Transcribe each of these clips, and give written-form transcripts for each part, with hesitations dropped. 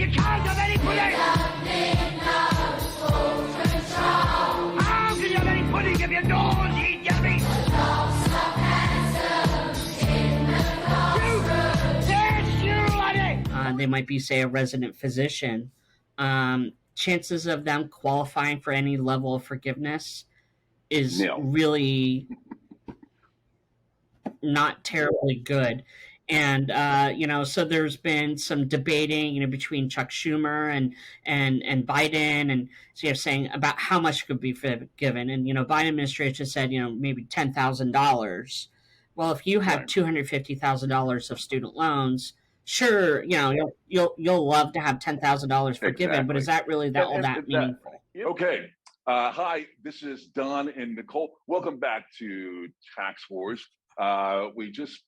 You can't have any pudding! How can you have any pudding if your nose eat your meat? They might be, say, a resident physician. Chances of them qualifying for any level of forgiveness is really not terribly good. And so there's been some debating, between Chuck Schumer and Biden, and saying about how much could be forgiven. And Biden administration said maybe $10,000. Well, if you have $250,000 of student loans, sure, you'll love to have $10,000 forgiven, exactly. But is that really all that meaningful? Okay. Hi, this is Don and Nicole. Welcome back to Tax Wars. We just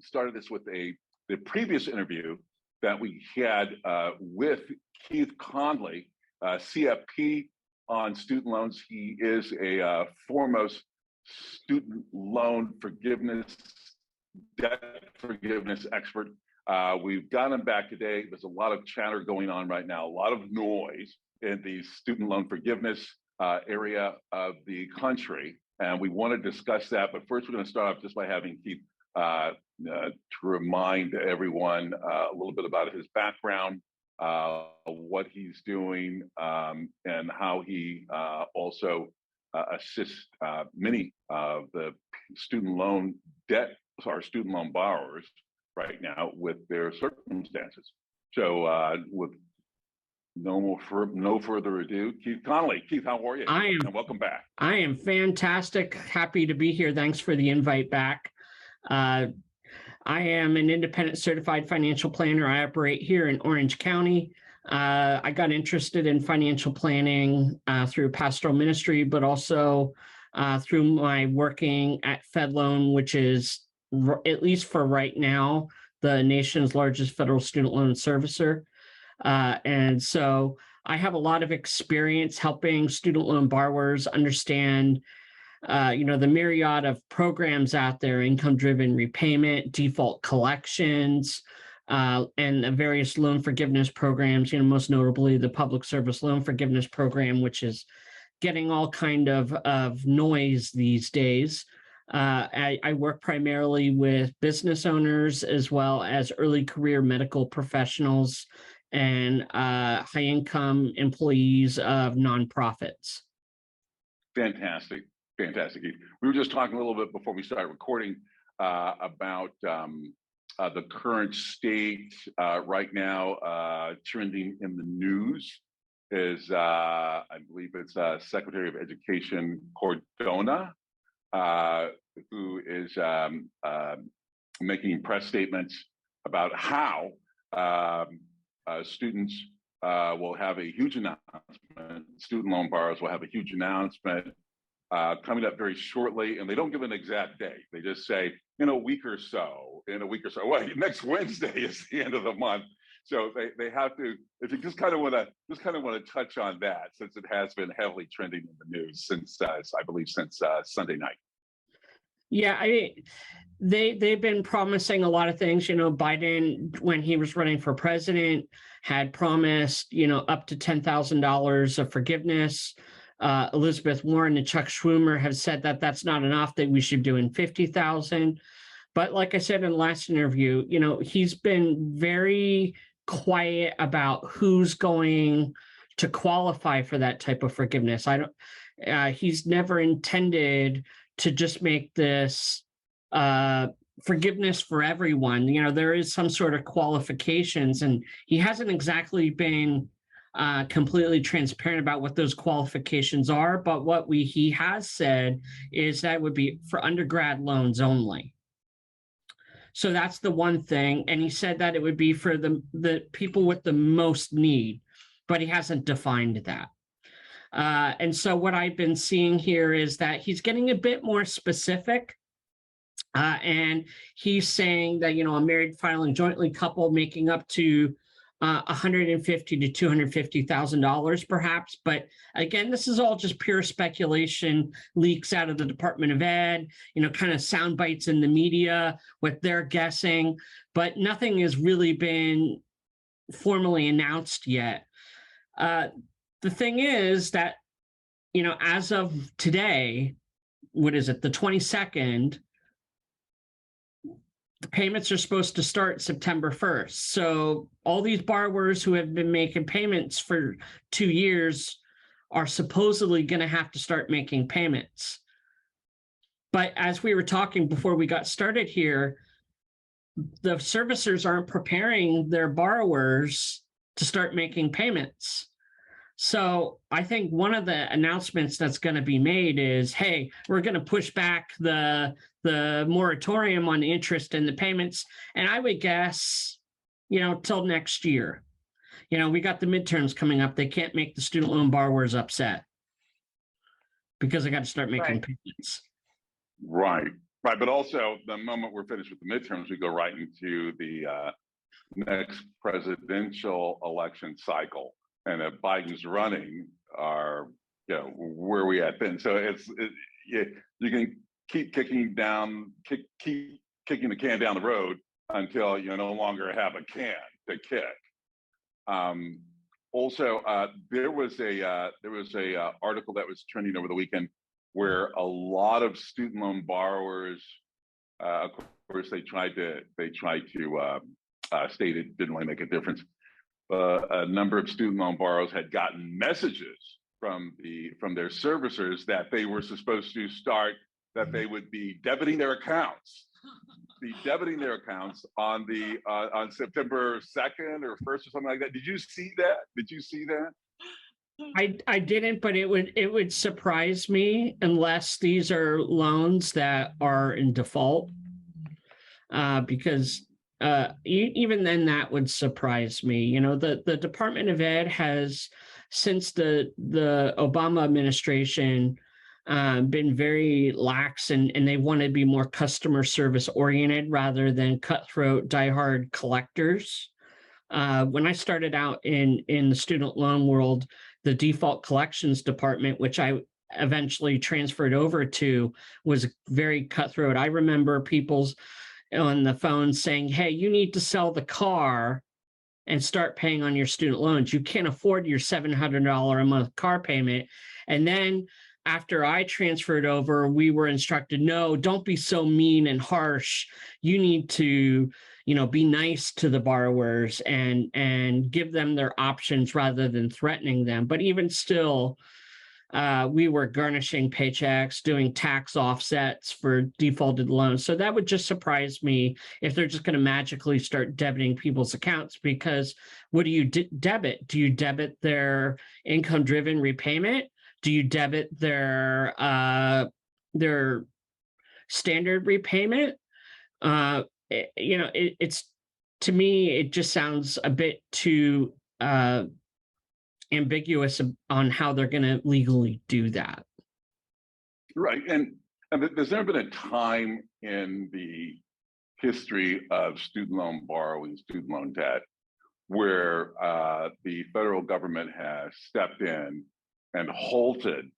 started this with the previous interview that we had with Keith Conley, CFP on student loans. He is a foremost student loan forgiveness, debt forgiveness expert. We've got him back today. There's a lot of chatter going on right now, a lot of noise in the student loan forgiveness area of the country. And we want to discuss that. But first, we're going to start off just by having Keith to remind everyone a little bit about his background, what he's doing, and how he also assists many of the student loan borrowers right now with their circumstances. So with no further ado, Keith Conley. Keith, how are you? And welcome back. I am fantastic. Happy to be here. Thanks for the invite back. I am an independent certified financial planner. I operate here in Orange County. I got interested in financial planning through pastoral ministry, but also through my working at FedLoan, which is, at least for right now, the nation's largest federal student loan servicer. And so I have a lot of experience helping student loan borrowers understand, the myriad of programs out there: income-driven repayment, default collections, and the various loan forgiveness programs, most notably the Public Service Loan Forgiveness Program, which is getting all kind of noise these days. I work primarily with business owners as well as early career medical professionals and high-income employees of nonprofits. Fantastic. We were just talking a little bit before we started recording about the current state right now. Trending in the news is, I believe it's Secretary of Education Cordona, who is making press statements about how students will have a huge announcement. Student loan borrowers will have a huge announcement coming up very shortly, and they don't give an exact date. They just say in a week or so. Well, next Wednesday is the end of the month, so they have to. If you just kind of want to touch on that, since it has been heavily trending in the news since I believe since Sunday night. Yeah, they've been promising a lot of things. Biden, when he was running for president, had promised, up to $10,000 of forgiveness. Elizabeth Warren and Chuck Schumer have said that that's not enough, that we should do in $50,000. But like I said in the last interview, he's been very quiet about who's going to qualify for that type of forgiveness. He's never intended to just make this forgiveness for everyone. There is some sort of qualifications, and he hasn't exactly been completely transparent about what those qualifications are. But what he has said is that would be for undergrad loans only. So that's the one thing. And he said that it would be for the people with the most need, but he hasn't defined that. And so what I've been seeing here is that he's getting a bit more specific. And he's saying that, a married filing jointly couple making up to $150,000 to $250,000 perhaps. But again, this is all just pure speculation, leaks out of the Department of Ed, kind of sound bites in the media, what they're guessing, but nothing has really been formally announced yet. The thing is that, as of today, what is it, the 22nd, the payments are supposed to start September 1st. So all these borrowers who have been making payments for 2 years are supposedly going to have to start making payments. But as we were talking before we got started here, the servicers aren't preparing their borrowers to start making payments. So I think one of the announcements that's going to be made is, hey, we're going to push back the moratorium on the interest and the payments. And I would guess, till next year. We got the midterms coming up. They can't make the student loan borrowers upset because they got to start making payments. Right. But also, the moment we're finished with the midterms, we go right into the next presidential election cycle. And if Biden's running, where are we at then? So you can keep kicking the can down the road until you no longer have a can to kick. Also, there was a article that was trending over the weekend where a lot of student loan borrowers, of course, they tried to state it didn't really make a difference. A number of student loan borrowers had gotten messages from their servicers that they were supposed to start, that they would be debiting their accounts, on September 2nd or 1st or something like that. Did you see that? I didn't, but it would surprise me unless these are loans that are in default, because even then that would surprise me. The Department of Ed has, since the Obama administration, been very lax, and they want to be more customer service oriented rather than cutthroat diehard collectors. When I started out in the student loan world, the default collections department, which I eventually transferred over to, was very cutthroat. I remember people's on the phone saying, hey, you need to sell the car and start paying on your student loans. You can't afford your $700 a month car payment. And then after I transferred over, we were instructed, no, don't be so mean and harsh. You need to, be nice to the borrowers and give them their options rather than threatening them. But even still, we were garnishing paychecks, doing tax offsets for defaulted loans. So that would just surprise me if they're just going to magically start debiting people's accounts, because what do you debit? Do you debit their income-driven repayment? Do you debit their standard repayment? It's, to me, it just sounds a bit too ambiguous on how they're going to legally do that. Right. And there's never been a time in the history of student loan borrowing, student loan debt, where the federal government has stepped in and halted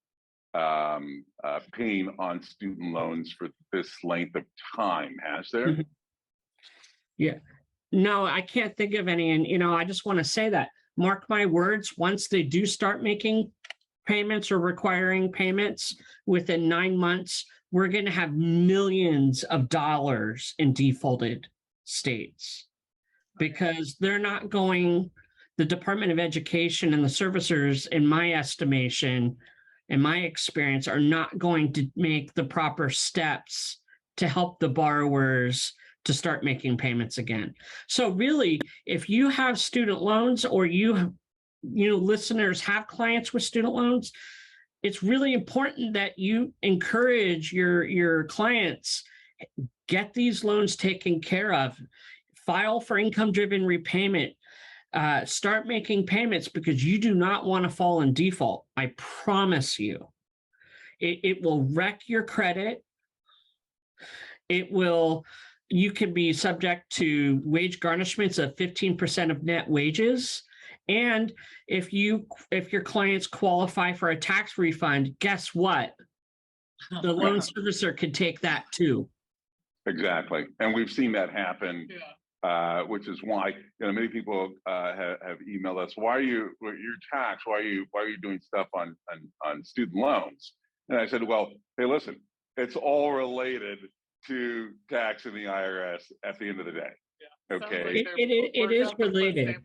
paying on student loans for this length of time, has there? Mm-hmm. Yeah. No, I can't think of any. And, I just want to say that, mark my words, once they do start making payments or requiring payments within 9 months, we're going to have millions of dollars in defaulted states, because they're not going, the Department of Education and the servicers, in my estimation, in my experience, are not going to make the proper steps to help the borrowers to start making payments again. So really, if you have student loans, or listeners have clients with student loans, it's really important that you encourage your clients, get these loans taken care of, file for income-driven repayment, start making payments, because you do not want to fall in default. I promise you. It will wreck your credit. You can be subject to wage garnishments of 15% of net wages. And if your clients qualify for a tax refund, guess what? The loan servicer could take that too. Exactly. And we've seen that happen which is why many people have emailed us. Why are you your tax? Why are you doing stuff on student loans? And I said, well, hey, listen, it's all related to tax and the IRS at the end of the day. Yeah. Okay. Like It is related.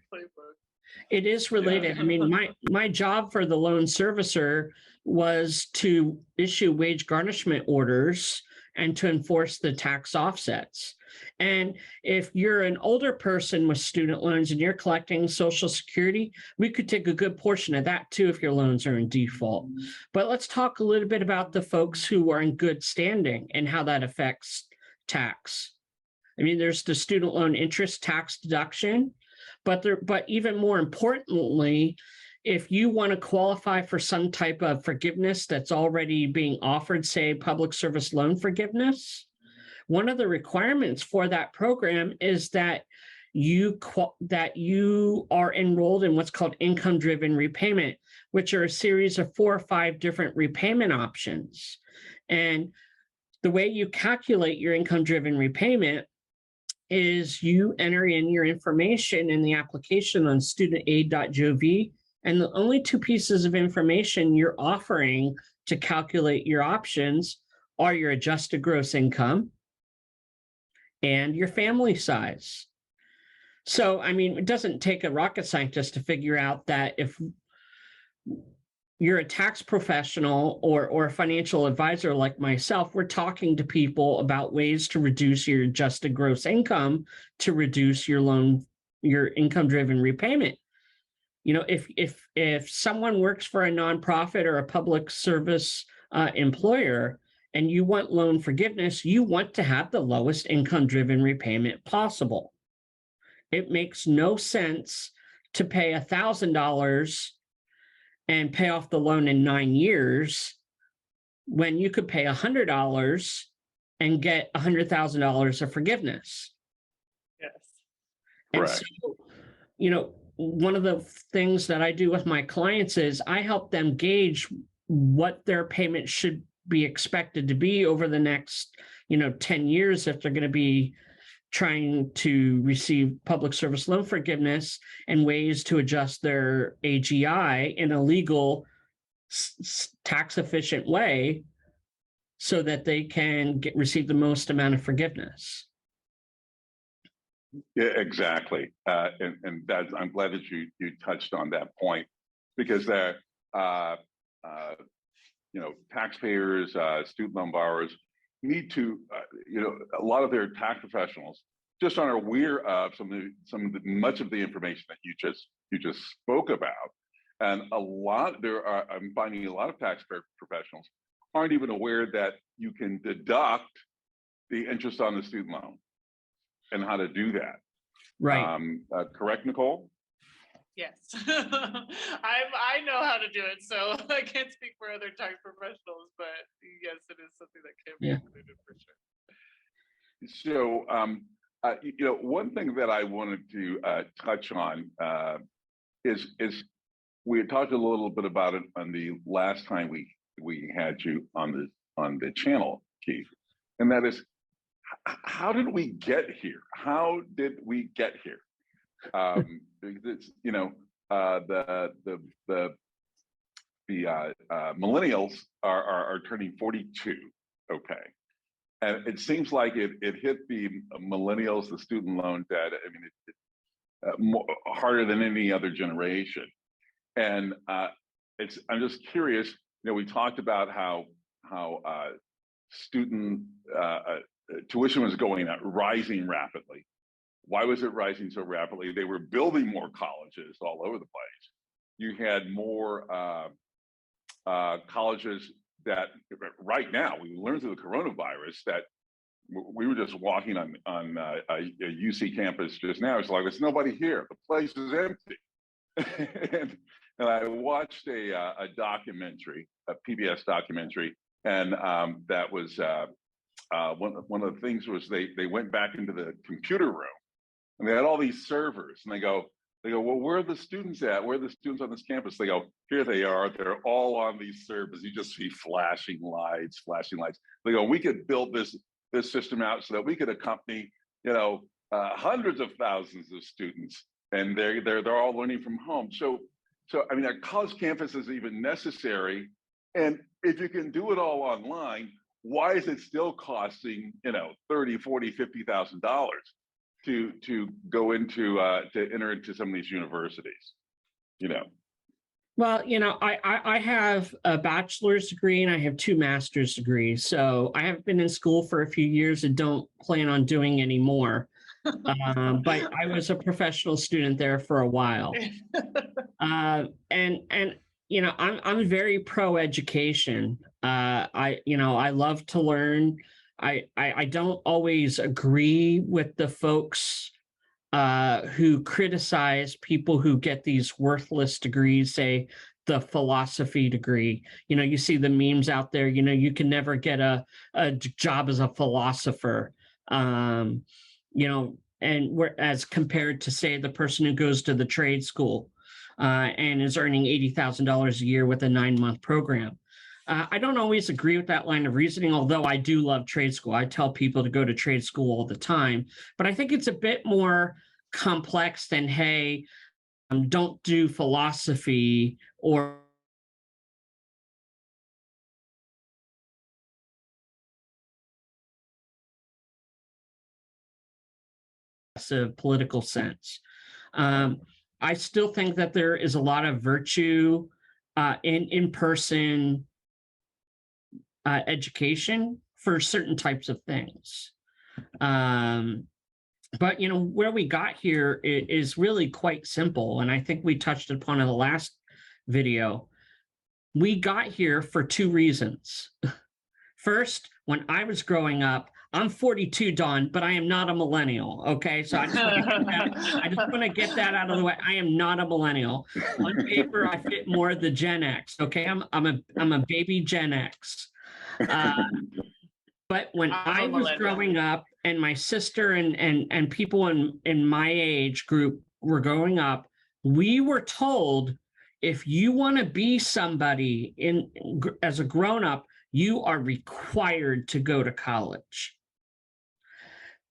It is related. Yeah. I mean, my job for the loan servicer was to issue wage garnishment orders and to enforce the tax offsets. And if you're an older person with student loans and you're collecting Social Security, we could take a good portion of that too if your loans are in default. But let's talk a little bit about the folks who are in good standing and how that affects tax. I mean, there's the student loan interest tax deduction, but even more importantly, if you want to qualify for some type of forgiveness that's already being offered, say public service loan forgiveness, one of the requirements for that program is that you are enrolled in what's called income-driven repayment, which are a series of 4 or 5 different repayment options. And the way you calculate your income-driven repayment is you enter in your information in the application on studentaid.gov, and the only 2 pieces of information you're offering to calculate your options are your adjusted gross income and your family size. So, I mean, it doesn't take a rocket scientist to figure out that if you're a tax professional or a financial advisor like myself, we're talking to people about ways to reduce your adjusted gross income to reduce your income-driven repayment. You know, if someone works for a nonprofit or a public service employer and you want loan forgiveness, you want to have the lowest income-driven repayment possible. It makes no sense to pay $1,000 and pay off the loan in 9 years when you could pay $100 and get $100,000 of forgiveness. Yes. And Correct. so, you know, one of the things that I do with my clients is I help them gauge what their payment should be expected to be over the next, 10 years if they're going to be trying to receive public service loan forgiveness, and ways to adjust their AGI in a legal, tax efficient way so that they can receive the most amount of forgiveness. Yeah, exactly. And that, I'm glad that you touched on that point, because taxpayers, student loan borrowers need to, a lot of their tax professionals just aren't aware of much of the information that you just spoke about, and I'm finding a lot of tax professionals aren't even aware that you can deduct the interest on the student loan and how to do that. Right. Correct, Nicole? Yes. I know how to do it, so I can't speak for other tax professionals, but yes, it is something that can be included for sure. So, one thing that I wanted to touch on is we had talked a little bit about it on the last time we had you on the channel, Keith, and that is, how did we get here? How did we get here? It's, the millennials are turning 42. Okay. And it seems like it hit the millennials, the student loan debt. I mean, harder than any other generation. And I'm just curious. We talked about how student tuition was rising rapidly. Why was it rising so rapidly? They were building more colleges all over the place. You had more colleges that right now, we learned through the coronavirus that we were just walking on a UC campus just now. It's like, there's nobody here. The place is empty. and I watched a documentary, a PBS documentary, and that was one of the things was they went back into the computer room, and they had all these servers, and they go, well, where are the students at? Where are the students on this campus? They go, here they are. They're all on these servers. You just see flashing lights. They go, we could build this system out so that we could accompany, hundreds of thousands of students, and they're all learning from home. So I mean, a college campus is even necessary. And if you can do it all online, why is it still costing, you know, $30,000, $40,000, $50,000 to go into to enter into some of these universities? You know. Well, you know, I have a bachelor's degree and I have 2 master's degrees. So I have been in school for a few years and don't plan on doing any more. But I was a professional student there for a while. And you know, I'm very pro education. I love to learn. I don't always agree with the folks who criticize people who get these worthless degrees, say the philosophy degree. You know, you see the memes out there, you know, you can never get a job as a philosopher. You know, and as compared to, say, the person who goes to the trade school and is earning $80,000 a year with a 9-month program. I don't always agree with that line of reasoning, although I do love trade school. I tell people to go to trade school all the time, but I think it's a bit more complex than, hey, don't do philosophy or political sense. I still think that there is a lot of virtue in-person education for certain types of things. But, you know, where we got here is really quite simple. And I think we touched upon in the last video. We got here for 2 reasons. First, when I was growing up, I'm 42, Don, but I am not a millennial. Okay, so I just want to get that out of the way. I am not a millennial. On paper, I fit more the Gen X. Okay, I'm a baby Gen X. But when I was growing up, and my sister and people in my age group were growing up, we were told, if you want to be somebody as a grown-up, you are required to go to college.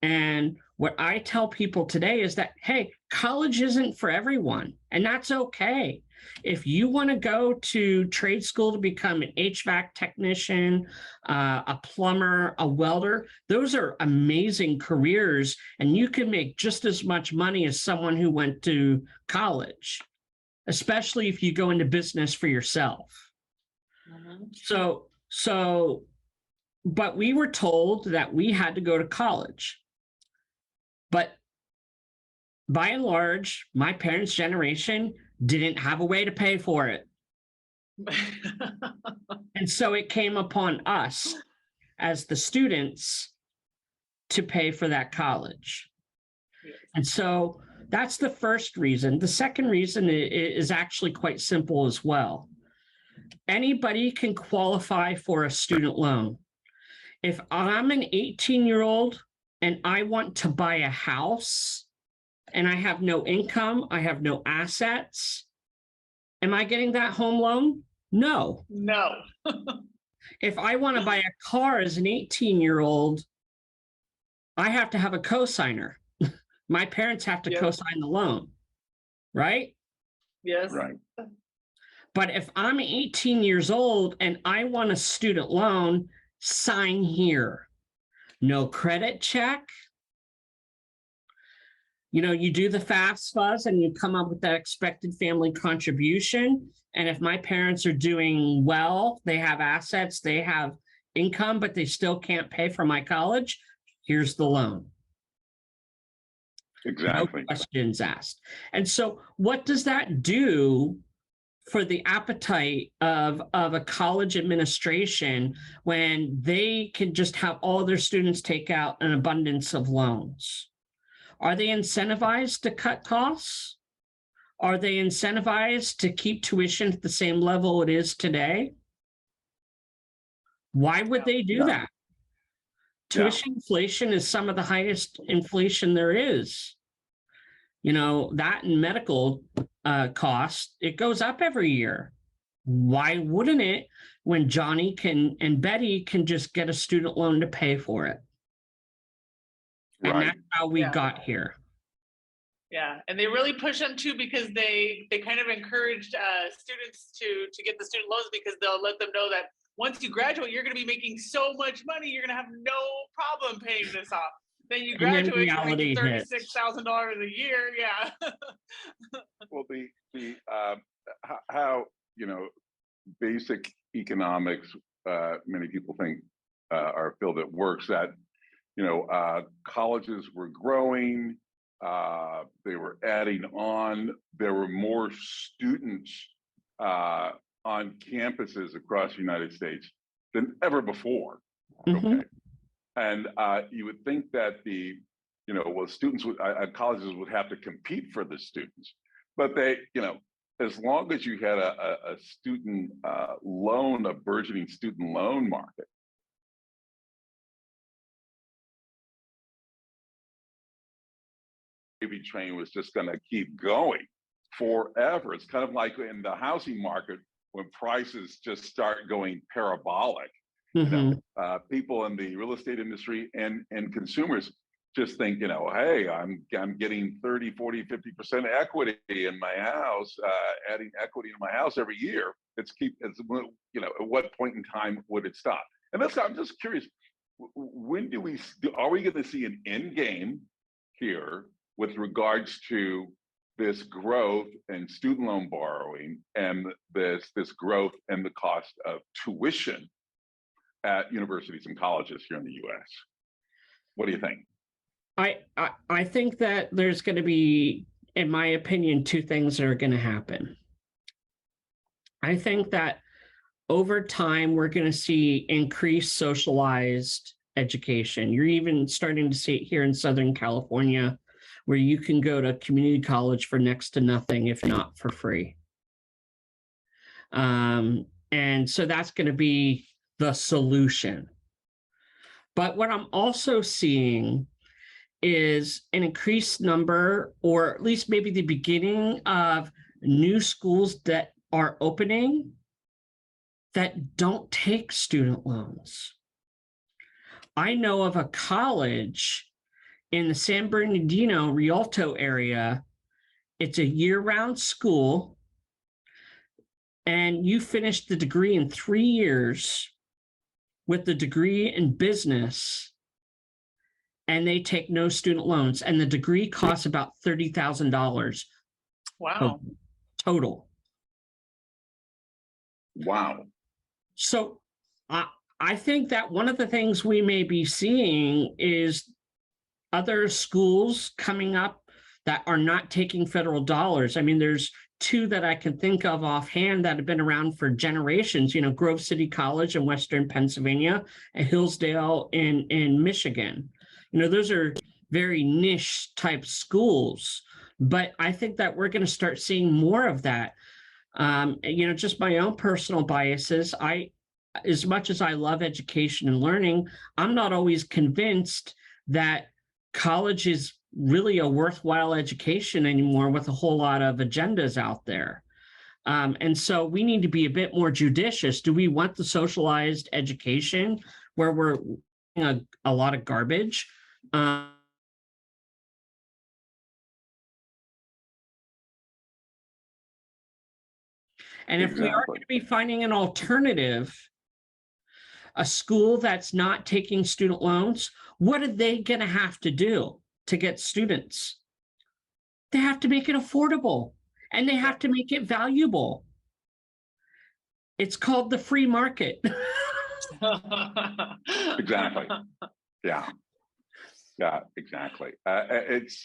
And what I tell people today is that, hey, college isn't for everyone, and that's okay. If you want to go to trade school to become an HVAC technician, a plumber, a welder, those are amazing careers, and you can make just as much money as someone who went to college, especially if you go into business for yourself. So, but we were told that we had to go to college. But by and large, my parents' generation didn't have a way to pay for it. And so it came upon us as the students to pay for that college. And so that's the first reason. The second reason is actually quite simple as well. Anybody can qualify for a student loan. If I'm an 18-year-old and I want to buy a house and I have no income, I have no assets, am I getting that home loan? No. No. If I want to buy a car as an 18-year-old, I have to have a cosigner. My parents have to cosign the loan, right? Yes. Right. But if I'm 18 years old and I want a student loan, sign here. No credit check. You know, you do the FAFSA and you come up with that expected family contribution. And if my parents are doing well, they have assets, they have income, but they still can't pay for my college, here's the loan. Exactly. No questions asked. And so what does that do for the appetite of a college administration when they can just have all their students take out an abundance of loans? Are they incentivized to cut costs? Are they incentivized to keep tuition at the same level it is today? Why would they do that? Tuition inflation is some of the highest inflation there is. You know, that and medical costs, it goes up every year. Why wouldn't it when Johnny and Betty can just get a student loan to pay for it? And Right. that's how we Yeah. got here. Yeah, and they really push them too because they kind of encouraged students to get the student loans because they'll let them know that once you graduate, you're going to be making so much money, you're going to have no problem paying this off. Then you And then graduate, you're reality making hits. $36,000 a year. Yeah. Well, how basic economics, many people think are filled it works that colleges were growing, they were adding on, there were more students on campuses across the United States than ever before. Mhm. Okay, and you would think that students would colleges would have to compete for the students, but they as long as you had a student loan, a burgeoning student loan market, gravy train was just going to keep going forever. It's kind of like in the housing market when prices just start going parabolic. Mhm. People in the real estate industry and consumers just think, hey, I'm getting 30, 40, 50% equity in my house, adding equity in my house every year. At what point in time would it stop? And I'm just curious, when are we going to see an end game here with regards to this growth in student loan borrowing and this growth and the cost of tuition at universities and colleges here in the U.S.? What do you think? I think that there's going to be, in my opinion, two things that are going to happen. I think that over time, we're going to see increased socialized education. You're even starting to see it here in Southern California, where you can go to community college for next to nothing, if not for free. And so that's going to be the solution. But what I'm also seeing is an increased number, or at least maybe the beginning of new schools that are opening that don't take student loans. I know of a college in the San Bernardino Rialto area. It's a year-round school, and you finish the degree in 3 years with the degree in business, and they take no student loans, and the degree costs about $30,000. Wow. Total. Wow. So I think that one of the things we may be seeing is other schools coming up that are not taking federal dollars. I mean, there's two that I can think of offhand that have been around for generations, Grove City College in Western Pennsylvania and Hillsdale in Michigan. Those are very niche type schools, but I think that we're going to start seeing more of that. Just my own personal biases. As much as I love education and learning, I'm not always convinced that college is really a worthwhile education anymore with a whole lot of agendas out there. And so we need to be a bit more judicious. Do we want the socialized education where we're a lot of garbage? And if we are going to be finding an alternative, a school that's not taking student loans, what are they going to have to do to get students? They have to make it affordable, and they have to make it valuable. It's called the free market. Exactly. Yeah. Yeah, exactly. It's,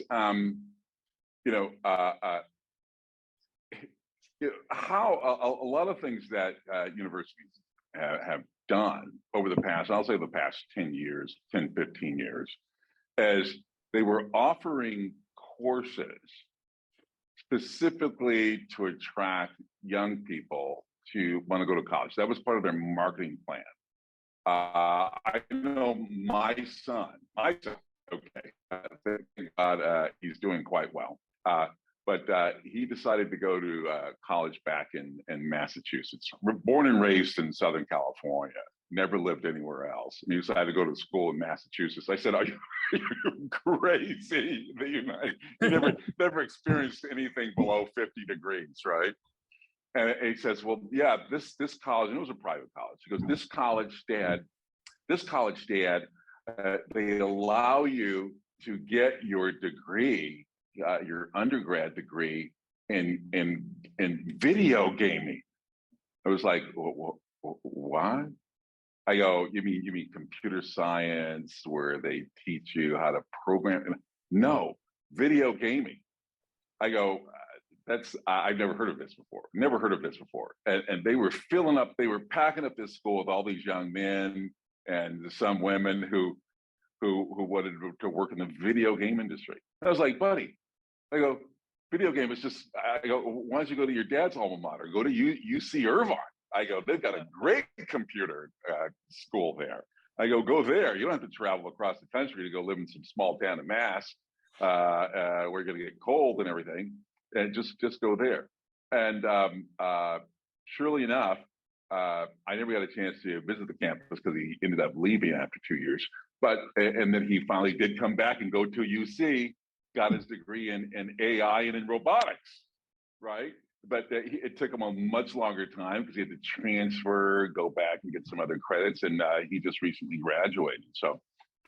how a lot of things that universities have done over the past, I'll say the past 10 years, 10, 15 years, as they were offering courses specifically to attract young people to want to go to college. That was part of their marketing plan. I know my son, okay, thank God he's doing quite well. but he decided to go to college back in Massachusetts. Born and raised in Southern California, never lived anywhere else. And he decided to go to school in Massachusetts. I said, "Are you crazy? You never experienced anything below 50 degrees, right?" And he says, "Well, yeah, this college," and it was a private college. He goes, "This college, Dad, they allow you to get your degree, your undergrad degree in video gaming." I was like, "What?" I go, you mean computer science, where they teach you how to program?" "No, video gaming." I go, I've never heard of this before. Never heard of this before. And they were packing up this school with all these young men and some women who wanted to work in the video game industry. And I was like, "Buddy," I go, "video game is just," I go, "why don't you go to your dad's alma mater? Go to UC Irvine." I go, "They've got a great computer school there." I go there. You don't have to travel across the country to go live in some small town in Mass where you're going to get cold and everything. And just go there. And surely enough, I never got a chance to visit the campus because he ended up leaving after 2 years. And then he finally did come back and go to UC, got his degree in AI and in robotics, right? But it took him a much longer time because he had to transfer, go back and get some other credits. And he just recently graduated. So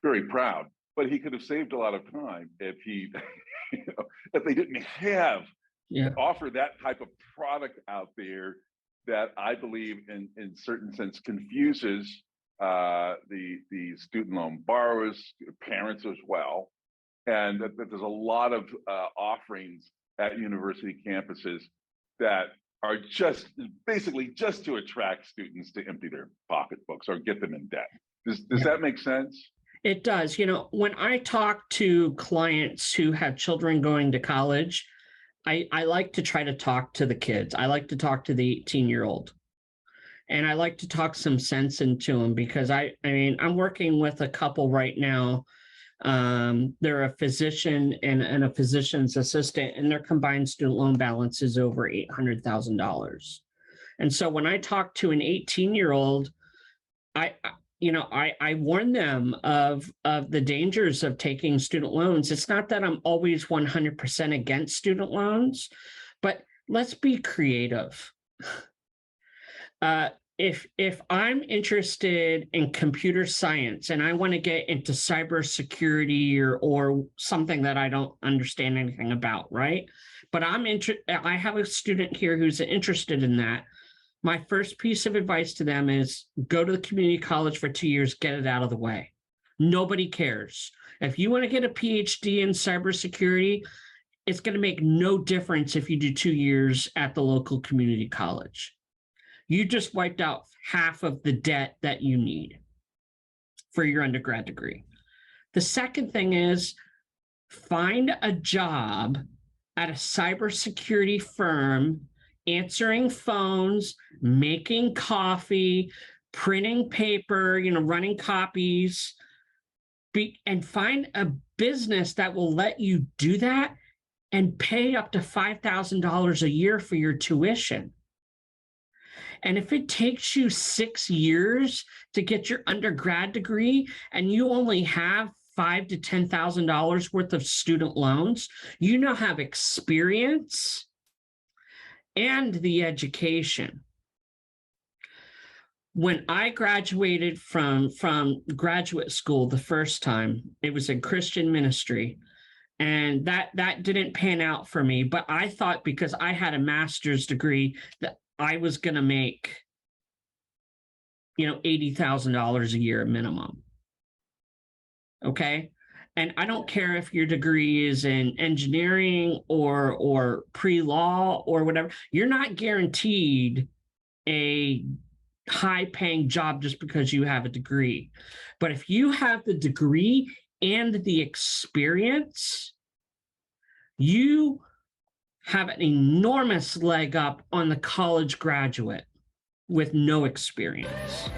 very proud. But he could have saved a lot of time if he, if they didn't have offer that type of product out there that I believe in certain sense confuses the student loan borrowers, parents as well. And that there's a lot of offerings at university campuses that are just basically just to attract students to empty their pocketbooks or get them in debt. Does that make sense? It does. When I talk to clients who have children going to college, I like to try to talk to the kids. I like to talk to the 18-year-old. And I like to talk some sense into them because I'm working with a couple right now. They're a physician and a physician's assistant, and their combined student loan balance is over $800,000. And so when I talk to an 18-year-old, I warn them of the dangers of taking student loans. It's not that I'm always 100% against student loans, but let's be creative. If I'm interested in computer science and I want to get into cybersecurity or something that I don't understand anything about, right? But I have a student here who's interested in that. My first piece of advice to them is go to the community college for 2 years, get it out of the way. Nobody cares. If you want to get a PhD in cybersecurity, it's going to make no difference if you do 2 years at the local community college. You just wiped out half of the debt that you need for your undergrad degree. The second thing is find a job at a cybersecurity firm, answering phones, making coffee, printing paper, running copies, and find a business that will let you do that and pay up to $5,000 a year for your tuition. And if it takes you 6 years to get your undergrad degree and you only have $5,000 to $10,000 worth of student loans, you now have experience and the education. When I graduated from graduate school the first time, it was in Christian ministry. And that didn't pan out for me. But I thought because I had a master's degree that I was going to make, $80,000 a year minimum. Okay. And I don't care if your degree is in engineering or pre-law or whatever. You're not guaranteed a high-paying job just because you have a degree. But if you have the degree and the experience, you have an enormous leg up on the college graduate with no experience.